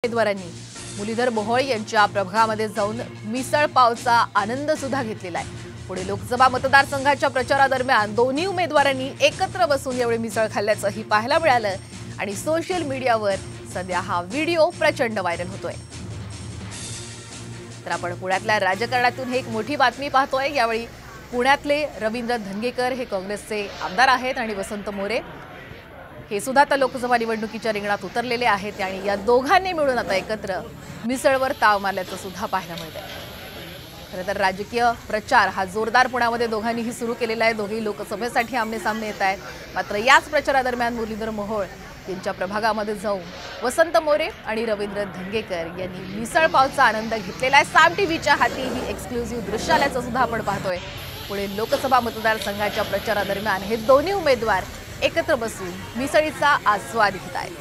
उमेदवारांनी मुरलीधर मोहोळ यांच्या प्रभागामध्ये जाऊन मिसळ पावचा आनंद सुद्धा घेतलेला आहे। पुणे लोकसभा मतदारसंघाच्या प्रचारादरम्यान दोन्ही उमेदवारांनी एकत्र बसून यावेळी मिसळ खाल्ल्याचंही पाहायला मिळालं आणि सोशल मीडियावर सध्या हा व्हिडिओ प्रचंड व्हायरल होतोय। तर आपण पुण्यातल्या राजकारणातून एक मोठी बातमी पाहतोय। यावेळी पुण्यातले रवींद्र धंगेकर हे काँग्रेसचे आमदार आहेत आणि वसंत मोरे हे सुद्धा आता लोकसभा निवडणुकीच्या रिंगणात उतरलेले आहेत आणि या दोघांनी मिळून आता एकत्र मिसळवर ताव मारल्याचं सुद्धा पाहायला मिळतंय। खरं तर राजकीय प्रचार हा जोरदार पुण्यामध्ये दोघांनीही सुरू केलेला आहे। दोघेही लोकसभेसाठी आमने-सामने येत आहेत। मात्र याच प्रचारादरम्यान मुरलीधर मोहोळ यांच्या प्रभागामध्ये जाऊन वसंत मोरे आणि रवींद्र धंगेकर यांनी मिसळ पावचा आनंद घेतलेला आहे। साम टीव्हीच्या हाती ही एक्सक्लुझिव्ह दृश्य आल्याचं सुद्धा आपण पाहतोय। पुणे लोकसभा मतदारसंघाच्या प्रचारादरम्यान हे दोन्ही उमेदवार एकत्र बसून मिसळीचा आस्वाद घेत आहेत।